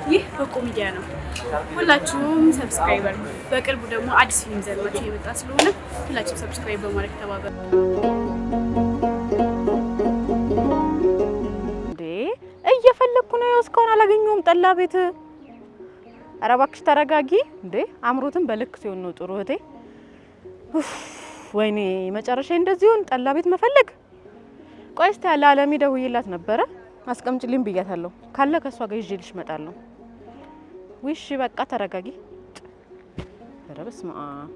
ይህ በቆ ሚዲያ ነው። ሁላችሁም ሰብስክራይበር በቅርቡ ደግሞ አዲስ ፊልም ዘርባችሁ የመጣ ስለሆነ ሁላችሁም ሰብስክራይብ በማድረግ ተባበሩ። እንዴ እየፈለኩ ነው እስካሁን አላገኘሁም። ጠላ ቤት ኧረ እባክሽ ተረጋጊ። እንዴ አምሮትን በልክ ሲሆን ነው ጥሩ እህቴ። ወይኔ መጨረሻ እንደዚህ ሆን ጠላ ቤት መፈለግ። ቆይ እስቲ ያለ አለሚ ደውዬላት ነበረ አስቀምጭልኝ ብያታለሁ። ካለ ከሷ ጋር ይዤልሽ እመጣለሁ። ውሽ በቃ ተረጋጊ። ኧረ በስመ አብ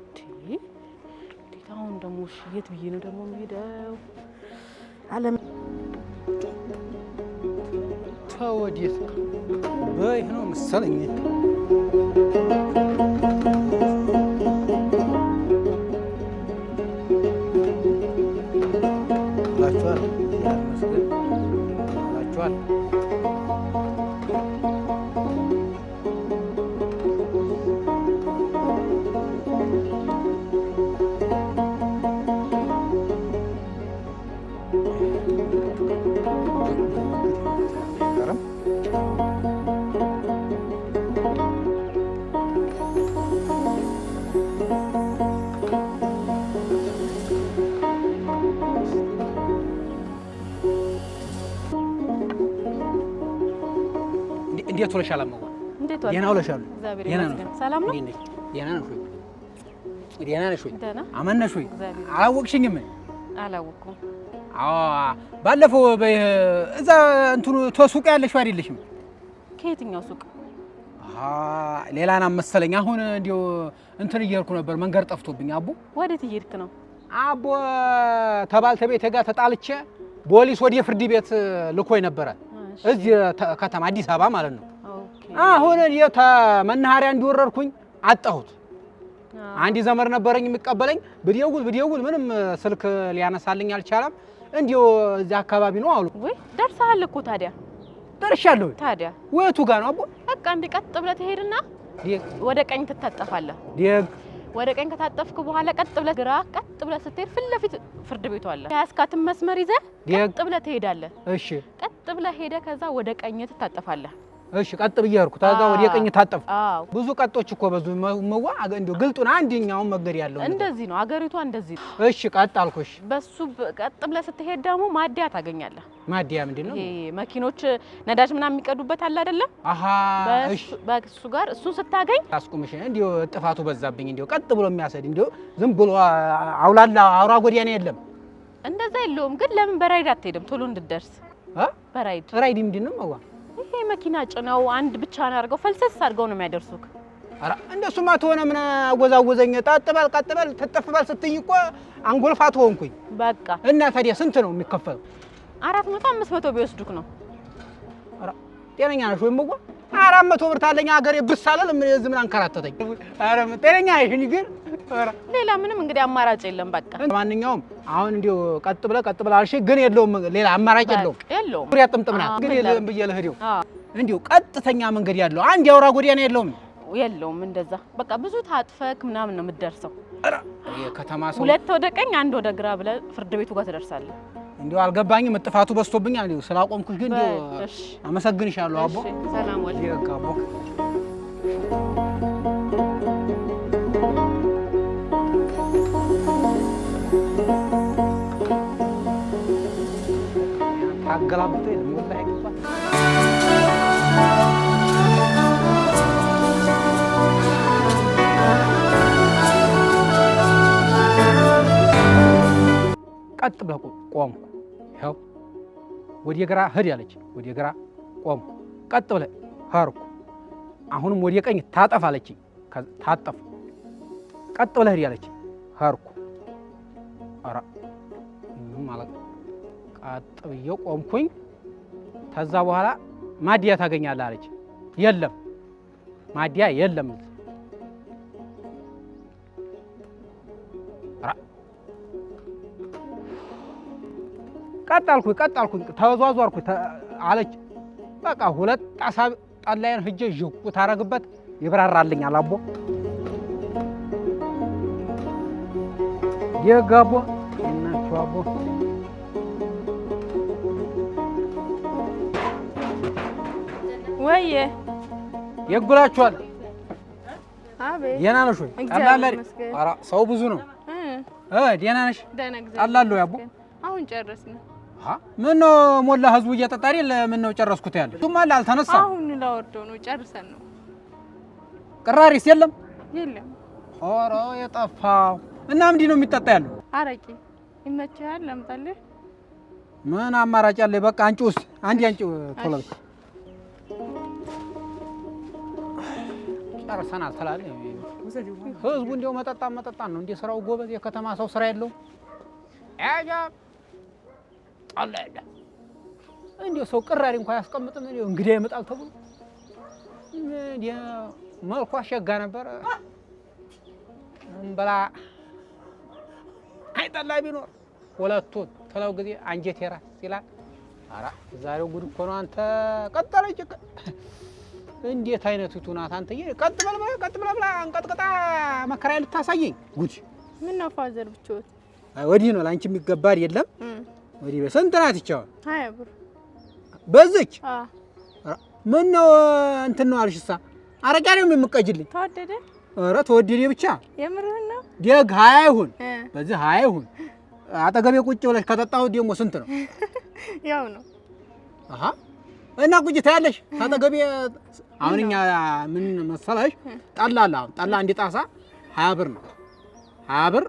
ዲታውን ደሞ የት ብዬ ነው ደሞ የምሄደው? አለም ተወዲት በይ ነው መሰለኝ። ላችኋል ያመስገን ላችኋል እንዴት ወለሻል? አማዋ እንዴት ወለሻል? የና ወለሻል? የና ነው። ሰላም ነው? የና ነው። የና ነሽ ወይ? አመነሽ ወይ? አላወቅሽኝም? አላወቅኩም። አዎ ባለፈው እዛ እንትኑ ተሱቅ ያለሽው አይደለሽም? ከየትኛው ሱቅ? ሌላና መሰለኝ። አሁን እንዲው እንትን እየሄድኩ ነበር፣ መንገድ ጠፍቶብኝ። አቦ ወዴት እየሄድክ ነው? አቦ ተባልተቤት ጋር ተጣልቼ ፖሊስ ወደ ፍርድ ቤት ልኮኝ ነበረ። እዚህ ከተማ አዲስ አበባ ማለት ነው። አሁን መናኸሪያ እንዲወረድኩኝ አጣሁት። አንድ ዘመድ ነበረኝ የሚቀበለኝ። ብደውል ምንም ስልክ ሊያነሳልኝ አልቻለም። እንዲው እዚህ አካባቢ ነው አሉ። ወይ ደርሰሃል እኮ ታዲያ? ደርሻለሁ። ታዲያ ወይቱ ጋር ነው አቦ? በቃ እንደ ቀጥ ብለህ ትሄድና ወደ ቀኝ ትታጠፋለህ። ወደ ቀኝ ከታጠፍክ በኋላ ቀጥ ብለህ ግራ፣ ቀጥ ብለህ ስትሄድ ፊት ለፊት ፍርድ ቤቱ አለ። ያስካትን መስመር ይዘህ ቀጥ ብለህ ትሄዳለህ። እሺ ቀጥ ብለህ ሄደህ ከዛ ወደ ቀኝ ትታጠፋለህ። እሺ ቀጥ ብዬ ሄድኩ። ታዛ ወደ ቀኝ ታጠፍኩ። ብዙ ቀጦች እኮ በዙ መዋ እንዴው ግልጡን አንደኛው መንገድ ያለው እንደዚህ ነው አገሪቷ እንደዚህ ነው። እሺ ቀጥ አልኩሽ። በሱ ቀጥ ብለህ ስትሄድ ደግሞ ማዲያ ታገኛለህ። ማዲያ ምንድነው? ይሄ መኪኖች ነዳጅ ምናምን የሚቀዱበት አለ አይደለ? እሺ በሱ ጋር እሱን ስታገኝ አስቁምሽ። እንዴው ጥፋቱ በዛብኝ። እንዴው ቀጥ ብሎ የሚያሰድ እንዴው ዝም ብሎ አውላላ አውራ ጎዳና የለም። እንደዛ የለውም። ግን ለምን በራይድ አትሄድም ቶሎ እንድትደርስ? ራይድ ምንድነው? መዋ ይሄ መኪና ጭነው አንድ ብቻ ነው አድርገው ፈልሰስ አድርገው ነው የሚያደርሱክ። አራ እንደሱማ ተሆነ ምን አወዛወዘኝ። ቀጥበል ተጠፍበል ስትይ እኮ አንጎልፋት ሆንኩኝ። በቃ እና ታዲያ ስንት ነው የሚከፈለው? 400 500 ቢወስዱክ ነው። አራ ጤነኛ ነሽ ወይ? መዋ 400 ብር ታለኝ ሀገሬ ብሳለል ምን አንከራተተኝ። አረ ጤነኛ አይሽኝ ግን ሌላ ምንም እንግዲህ አማራጭ የለም። በቃ ማንኛውም አሁን እንዲው ቀጥ ብለ አልሽ ግን የለውም ሌላ አማራጭ የለውም። ዙሪያ ጥምጥምና ግን የለም ብዬ ለህዲው እንዲው ቀጥተኛ መንገድ ያለው አንድ ያውራ ጎዳና የለውም። እንደዛ በቃ ብዙ ታጥፈክ ምናምን ነው የምትደርሰው። አራ የከተማ ሰው ሁለት ወደ ቀኝ አንድ ወደ ግራ ብለ ፍርድ ቤቱ ጋር ትደርሳለህ። እንዲው አልገባኝም። ጥፋቱ በዝቶብኛል። እንዲው ስላቆምኩሽ ግን እንዲው አመሰግንሻለሁ አቦ። ሰላም ወል ይጋቦ አገላብጠ ይወጣ አይገባ ቀጥ ብለህ ቆምኩ። ይኸው ወደ ግራ ሂድ ያለች ወደ ግራ ቆምኩ። ቀጥ ብለህ ሄድኩ። አሁንም ወደ ቀኝ ታጠፍ አለችኝ። ታጠፍ ቀጥ ብለህ ሂድ ያለች ሄድኩ። አራ ማለት ቀጥ ብዬ ቆምኩኝ። ከዛ በኋላ ማዲያ ታገኛለህ አለች። የለም ማዲያ የለም። ቀጥ አልኩኝ ተዟዟርኩኝ አለች። በቃ ሁለት ጣሳ ጠላዬን ሂጅ ዥው ታረግበት ይብራራልኛል። አቦ የጋቦ እናቹ አቦ ወይዬ የጉላችኋል። አቤት ደህና ነሽ ወይ? ጠላላሪ ኧረ ሰው ብዙ ነው። ደህና ነሽ? ጠላለሁ ያቦ አሁን ጨረስን። ምን ነው ሞላ ህዝቡ እየጠጣ አይደል? ምን ነው ጨረስኩት ያለ እሱማ አልተነሳም። አሁን ላወርደው ነው። ጨርሰን ነው። ቅራሪስ የለም? የለም። ኧረ የጠፋው እና ምንድን ነው የሚጠጣ ያለው? አረቄ ይመችሃል? ላምጣልህ? ምን አማራጭ አለ? በቃ አንቺ ውስጥ አንዴ አንቺ ቶሎ ጨርሰናል ትላለህ። ህዝቡ እንዲያው መጠጣት ነው እንደ ስራው ጎበዝ። የከተማ ሰው ስራ የለውም። አጃብ ጠላ ያለ እንዲያው ሰው ቅራሪ እንኳን ያስቀምጥም እንዲያው እንግዳ ይመጣል ተብሎ መልኳ አሸጋ ነበር። እንበላ አይጠላ ቢኖር ሁለቱ ተለው ጊዜ አንጀት የራስ ይላል። ኧረ ዛሬው ጉድ እኮ ነው። አንተ ቀጠለች እንዴት አይነቱ ናት አንተዬ! ቀጥ በል ብላ አንቀጥቅጣ መከራ ልታሳየኝ ጉድ። ምን ነው ፋዘር ብቻዎት? ወዲህ ነው ላንቺ የሚገባ አይደለም። ወዲህ በስንት ናት ይቻው? 20 ብር በዝች። ምን ነው እንትን ነው አልሽሳ? አረጋሪው የምትቀጅልኝ ተወደደ? ኧረ ተወደደ ብቻ። የምርህን ነው? ደግ 20 ይሁን በዚህ 20 ይሁን። አጠገቤ ቁጭ ብለሽ ከጠጣሁ ደግሞ ስንት ነው? ያው ነው። አሃ እና ቁጭ ታያለሽ አጠገቤ። አሁን እኛ ምን መሰለሽ ጠላ አንድ ጣሳ 20 ብር ነው። 20 ብር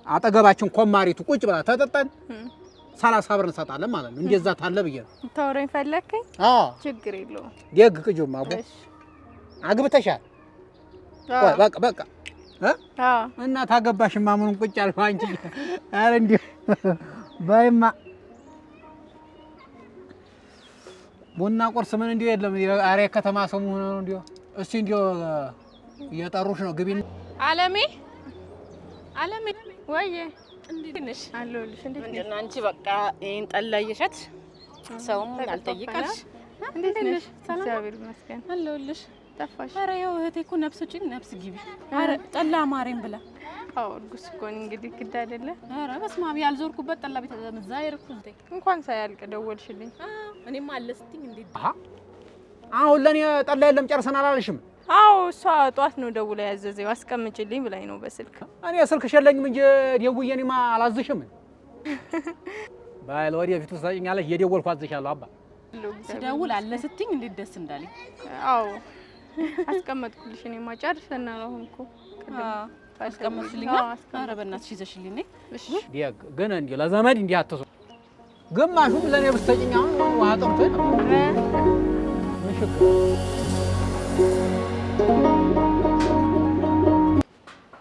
አጠገባችን ኮማሪቱ ቁጭ ብላ ተጠጣን 30 ብር እንሰጣለን ማለት ነው። እንደዛ ታለ ብዬ ነው። ታወራኝ ፈለከኝ? አዎ ችግር የለውም። ደግ ቅጆማ አቦ አግብተሻል? በቃ እና ታገባሽማ ምኑን ቁጭ አልኩ አንቺ። ኧረ እንዲሁ ባይማ ቡና ቁርስ ምን እንዲሁ የለም። ኧረ ከተማ ሰው ሆኖ ነው እንዲሁ። እስቲ እንዲሁ እየጠሩሽ ነው ግቢ። አለሜ ወይዬ እንዴት ነሽ? አለሁልሽ። እንዴት ነሽ አንቺ? በቃ ይሄን ጠላ እየሸጥሽ ሰውም አልጠይቀሽ። እንዴት ነሽ? እግዚአብሔር ይመስገን አለሁልሽ። ጠፋሽ? ኧረ ያው እህቴ እኮ ነፍስ ውጪ ነፍስ ግቢ። ኧረ ጠላ ማሬን ብላ። አዎ እርጉዝ እኮ ነኝ እንግዲህ ግድ አይደለ? ኧረ በስመ አብ ያልዞርኩበት ጠላ ቤት እዛ የርኩልቴ እንኳን ሳያልቅ ደወልሽልኝ። እኔም አለ ስትኝ እንዴት አሁን ለኔ ጠላ የለም ጨርሰናል አላለሽም? አዎ እሷ ጧት ነው ደውላ ያዘዘው አስቀምጪልኝ ብላኝ ነው በስልክ። እኔ ስልክሽ የለኝም እንጂ ደውዬ እኔማ አላዝሽም። ባይል ወዲፊቱ ሰጭኛለሽ የደወልኩ አዝሻለሁ። አባ ስደውል አለ ስትኝ እንዴት ደስ እንዳለኝ። አዎ አስቀመጥኩልሽ። እኔማ ጨርሰናል አሁን እኮ አስቀመጥሽልኝ? ኧረ በእናትሽ ይዘሽልኝ ነይ። እሺ ዲያግ ግን እንዴ ለዘመድ እንዴ አትሰ ግማሹም ለኔ ብትሰጭኝ አሁን ውሃ ጠምቶኝ ነው። ምሽክ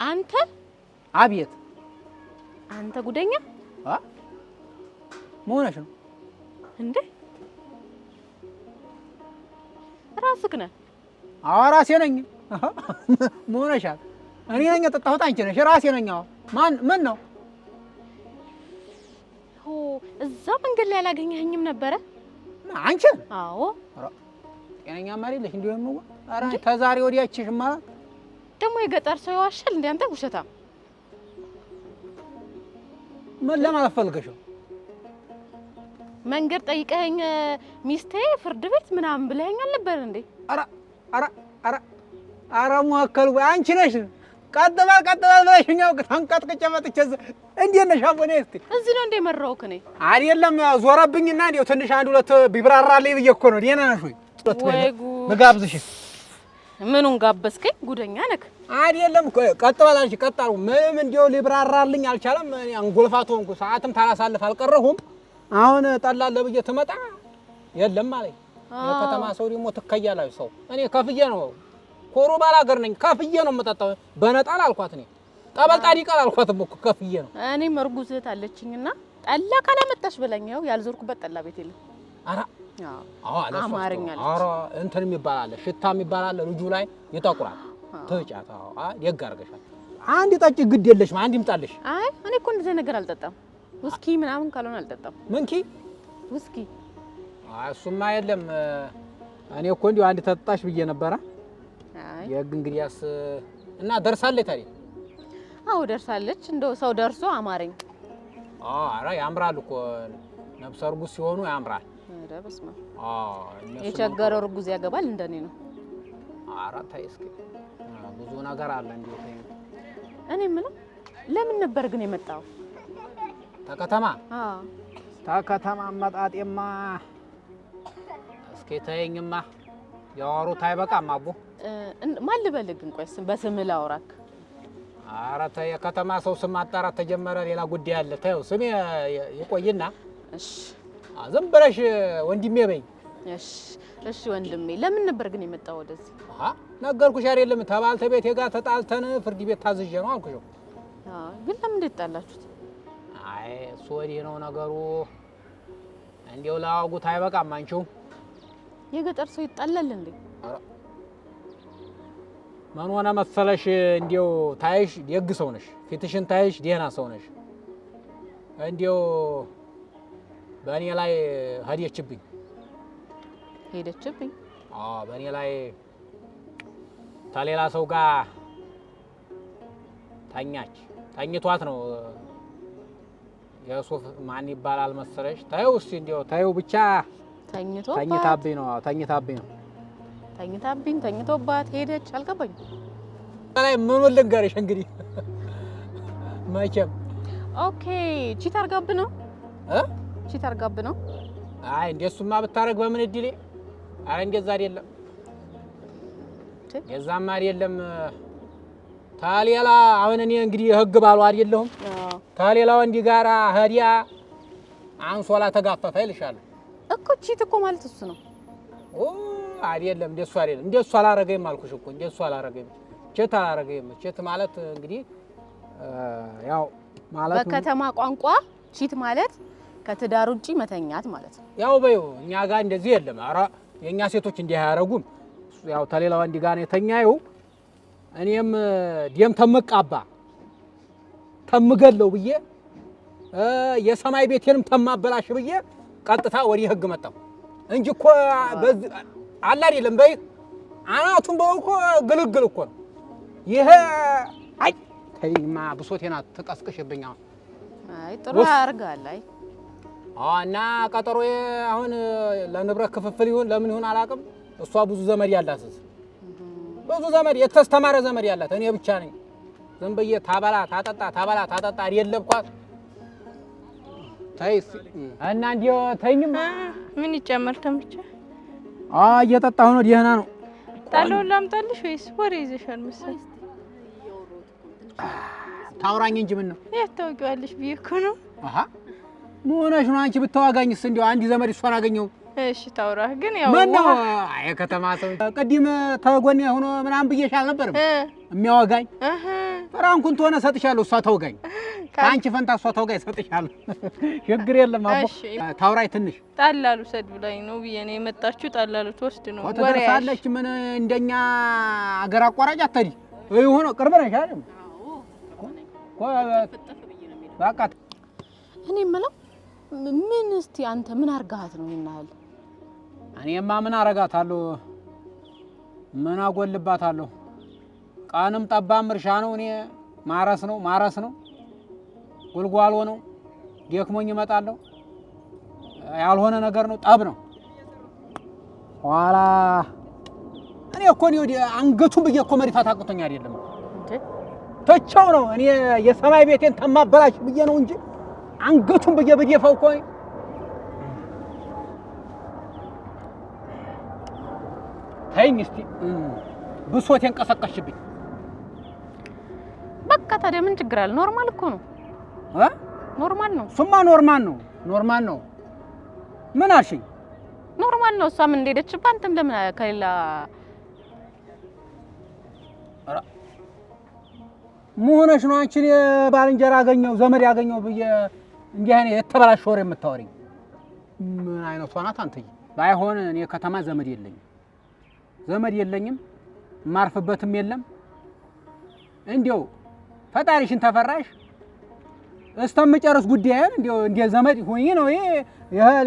አንተ አቤት አንተ ጉደኛ መሆንሽ ነው እንዴ? ራስህ ነህ? አዎ ራሴ ነኝ። መሆንሻል። እኔ ነኝ የጠጣሁት አንቺ ነሽ። ራሴ ነኝ። አዎ ምን ነው? እዛ መንገድ ላይ አላገኘኸኝም ነበረ? አንቺ? አዎ ጤነኛ ማሪልሽ እንዲሁ ነው። ኧረ ተዛሬ ወዲያችሽ ማለት ደግሞ የገጠር ሰው ይዋሻል እንዴ? አንተ ውሸታም። ምን ለማለት ፈልገሽ? መንገድ ጠይቀኸኝ ሚስቴ ፍርድ ቤት ምናምን ብለኸኝ አልነበር እንዴ? ኧረ ሞከል ወይ አንቺ ነሽ? ቀጥ በል ብለሽኛው ተንቀጥቅጬ መጥቼ እንዴት ነሽ አቦኔ? እስቲ እዚህ ነው እንደ መራውክ ነኝ አይደለም ዞረብኝና እንደው ትንሽ አንድ ሁለት ቢብራራልኝ ብዬሽ እኮ ነው። ደህና ነሽ ወይ? ወይ ጉድ ልጋብዝሽ። ምኑን ጋበዝከኝ? ጉደኛ ነህ አይደለም። ቀጥ በል አንቺ ቀጥ አልኩ። ምንም እንደው ሊብራራልኝ አልቻለም። አንጎልፋት ሆንኩ። ሰዓትም ታላሳልፍ አልቀረሁም። አሁን ጠላለ ብዬ ትመጣ የለም ማለት የከተማ ሰው ደግሞ ትከያላችሁ ሰው። እኔ ከፍዬ ነው ኮሮ ባላገር ነኝ። ከፍዬ ነው የምጠጣው። በነጣል አልኳት። እኔ ጠበልጣዲ ቃል አልኳትም እኮ ከፍዬ ነው። እኔም እርጉዝ እህት አለችኝና ጠላ ካላመጣሽ ብለኛው ያልዞርኩበት ጠላ ቤት የለም። ኧረ አዎ አማርኛ አለች። ኧረ እንትን የሚባል አለ፣ ሽታ የሚባል አለ። ልጁ ላይ ይጠቁራል። ትጫታ ደግ አድርገሻል። አንድ ጠጪ ግድ የለሽም። አንድ ይምጣልሽ። አይ እኔ እኮ እንደዚህ ነገር አልጠጣም። ውስኪ ምናምን ካልሆነ አልጠጣም። ምንኪ ውስኪ? እሱማ የለም። እኔ እኮ እንዲሁ አንድ ተጣጣሽ ብዬ ነበረ። አይ የግ እንግዲያስ እና ደርሳለች ታዲያ? አዎ ደርሳለች። እንደው ሰው ደርሶ አማረኝ። ኧረ ያምራል እኮ ነፍሰ እርጉዝ ሲሆኑ ያምራል። ኧረ በስመ አብ የቸገረው እርጉዝ ያገባል እንደኔ ነው። ኧረ ተይ እስኪ ብዙ ነገር አለ እንዴ። እኔ የምለው ለምን ነበር ግን የመጣው? ተከተማ አዎ ተከተማ መጣጤማ እስኪ ተይኝማ ያወሩት አይበቃም አቦ። ማን ልበልህ ግን? ቆይ በስምህ ላውራክ። ኧረ ተይ የከተማ ሰው ስም ማጣራት ተጀመረ ሌላ ጉዳይ አለ። ተይው ስሜ ይቆይና እሺ ዝም ብለሽ ወንድሜ በይኝ። እሺ ወንድሜ ለምን ነበር ግን የመጣው ወደዚህ? ነገርኩሽ አይደለም ተባልተ ቤቴ ጋር ተጣልተን ፍርድ ቤት ታዝዤ ነው አልኩሽ። ግን ለምን እንደጣላችሁት? አይ እሱ ወዲህ ነው ነገሩ። እንዴው ላዋጉት አይበቃም አንቺው። የገጠር ሰው ይጣላል እንዴ? ምን ሆነ መሰለሽ እንዴው ታይሽ ደግ ሰው ነሽ፣ ፊትሽን ታይሽ ደህና ሰው ነሽ። እንዴው በእኔ ላይ ሄደችብኝ። በእኔ ላይ ከሌላ ሰው ጋር ተኛች። ተኝቷት ነው የሱፍ ማን ይባላል መሰለሽ? ታየው እስቲ እንዴው ታየው ብቻ ተኝታብኝ ነው። ተኝቶባት ሄደች። አልገባኝ ላይ ምኑን ልንገርሽ እንግዲህ መቼም ኦኬ ቺት አርጋብ ነው አይ እንደሱማ ብታረግ በምን እድሌ። አይ እንደዛ አይደለም የዛማ አይደለም። ታሌላ አሁን እኔ እንግዲህ ህግ ባሉ አይደለሁም። ታሌላ ወንዲ ጋራ ሀዲያ አንሶላ ተጋፈፈ ይልሻል እኮ። ቺት እኮ ማለት እሱ ነው። አይደለም እንደሱ አይደለም። እንደሱ አላረገኝም አልኩሽ እኮ እንደሱ አላረገኝም። ቺት አላረገኝም። ቺት ማለት እንግዲህ ያው ማለት በከተማ ቋንቋ ቺት ማለት ከትዳር ውጪ መተኛት ማለት ነው። ያው በይው እኛ ጋር እንደዚህ የለም። ኧረ የኛ ሴቶች እንዲህ አያረጉም። ያው ተሌላ ወንዲ ጋር ነው የተኛየው። እኔም ደም ተመቃባ ተምገለው ብዬ የሰማይ ቤቴንም ተማበላሽ ብዬ ቀጥታ ወዲህ ህግ መጣው እንጂ እኮ በዚህ አላ አይደለም። በይ አናቱን በእኮ ግልግል እኮ ነው ይሄ። አይ ተይማ ብሶቴና ተቀስቅሽብኛ። አይ ጥሩ ያርጋል። አይ እና ቀጠሮዬ አሁን ለንብረት ክፍፍል ይሁን ለምን ይሁን አላውቅም። እሷ ብዙ ዘመድ ያላት ብዙ ዘመድ የተስተማረ ዘመድ ያላት እኔ ብቻ ነኝ። ዝም ብዬ ታበላ ታጠጣ አይደለምኳት። ተይስ እና እንዲው ተይኝማ ምን ይጨመር ተምቻ? እየጠጣሁ ነው። ደህና ነው። ጣለው ላምጣልሽ ወይስ ወሬ ይዘሻል መሰል? ታውራኝ እንጂ ምን ነው ያታውቂዋለሽ ብዬ እኮ ነው። ምን ሆነሽ ነው አንቺ? ብታዋጋኝስ እንዲው አንድ ዘመድ እሷን አገኘው። እሺ ታውራህ ግን ያው ምን ነው የከተማ ሰው ቅድም ተጎኔ ሆኖ ምናምን ብዬሽ አልነበረም? የሚያወጋኝ ፍራንኩን ተሆነ ሰጥሻለሁ። እሷ ተወጋኝ። አንቺ ፈንታ እሷ ተወጋኝ ሰጥሻለሁ። ችግር የለም አቦ። ታውራይ ትንሽ ጣላሉ ሰድ ብላኝ ነው ብዬ ነው የመጣችሁ። ጣላሉ ትወስድ ነው ወሬ ትደርሳለች። ምን እንደኛ አገር አቋራጭ አትሄዲ ይሁን ቅርብ ነሽ አይደል? በቃ እኔ የምለው ምን እስቲ አንተ ምን አርጋሃት ነው ይናል? እኔማ ምን አረጋታለሁ? ምን አጎልባታለሁ? ቃንም ጠባም እርሻ ነው። እኔ ማረስ ነው ጉልጓሎ ነው። ደክሞኝ እመጣለሁ። ያልሆነ ነገር ነው፣ ጠብ ነው። ኋላ እኔ እኮ ነው አንገቱን ብዬ እኮ መሪፋት አቅቶኝ አይደለም ተቸው ነው። እኔ የሰማይ ቤቴን ተማበላሽ ብዬ ነው እንጂ አንገቱን ብዬ በደፋው እኮ ተይኝ እስቲ። ብሶቴን ቀሰቀሽብኝ። በቃ ታዲያ ምን ችግር አለ? ኖርማል እኮ ነው። ኖርማል ነው። እሱማ ኖርማል ነው። ምን አልሽኝ? ኖርማል ነው። እሷም እንደሄደችበት አንተም ለምን ከሌላ መሆነሽ ነው? አንቺን የባልንጀራ ያገኘው ዘመድ ያገኘው ብዬ እንዲህ አይነት የተበላሽ ወሬ የምታወሪኝ ምን አይነቷ ናት አንተዬ? ባይሆን እኔ ከተማ ዘመድ የለኝም ማርፍበትም የለም። እንዴው ፈጣሪሽን ተፈራሽ እስተምጨርስ ጉዳይን እንዴው እንደ ዘመድ ሆኜ ነው ይሄ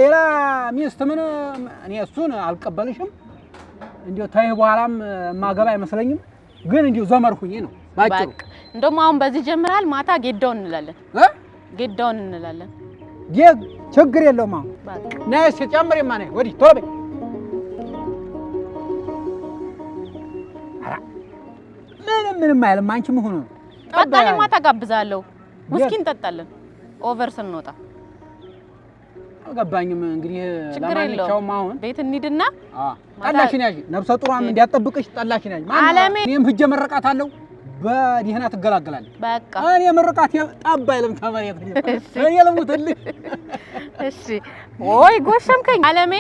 ሌላ ሚስት ምን እኔ እሱን አልቀበልሽም። እንዲያው ታይ በኋላም ማገባ አይመስለኝም። ግን እንዲያው ዘመርኩኝ ነው ባጭሩ። እንደውም አሁን በዚህ ጀምራል። ማታ ጌዳውን እንላለን ጌዳውን እንላለን። ችግር የለውም። አሁን ነይ ሲጨምር ማነው ወዲህ ቶሎ በይ። ምንም አይልም። አንቺ ምን ሆኖ በቃ እኔ ማታ ጋብዛለሁ። ውስኪ እንጠጣለን ኦቨር ስንወጣ። አልገባኝም እንግዲህ ለማንኛውም አሁን ቤት እንሂድና ጠላሽን ያዥ። ነብሰ ጡሯም እንዲያጠብቅሽ ጠላሽን ያዥ። ማን እኔም ሂጅ መረቃታለሁ። በዲህና ትገላገላለች። በቃ እኔ መረቃት ጠብ አይልም ተመሬት እኔ ልሙትልሽ። እሺ ወይ ጎሸምከኝ አለሜ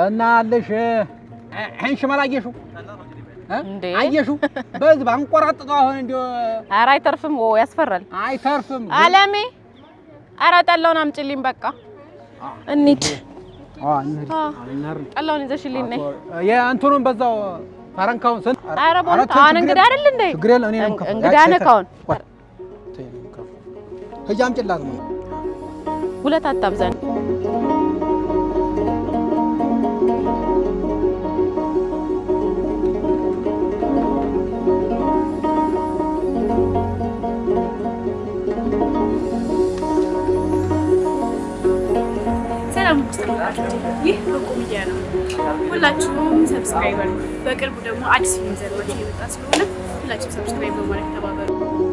እና አለሽ አንቺ መላየሹ እንዴ አየሹ በዚህ ባንቆራጥጠው አሁን እንዴ ኧረ አይተርፍም። ያስፈራል። አይተርፍም አለሜ ኧረ ጠላውን አምጪልኝ። በቃ እንሂድ። ጠላውን ይዘሽልኝ ነይ። የእንትኑን በዛው ፈረንካውን ስንት ኧረ ቦንታ አሁን እንግዳ አይደል እንዴ? ችግር የለም። እኔ ነው እንግዳ ነካውን ሂጂ አምጪላት ነው። ሁለት አታብዛን። ይህ በቁ ሚዲያ ነው። ሁላችሁም ሰብስክራይብ አድርጉ። በቅርቡ ደግሞ አዲስ ፊልም ዘርማችሁ እየመጣ ስለሆነ ሁላችሁም ሰብስክራይብ በማድረግ ተባበሩ።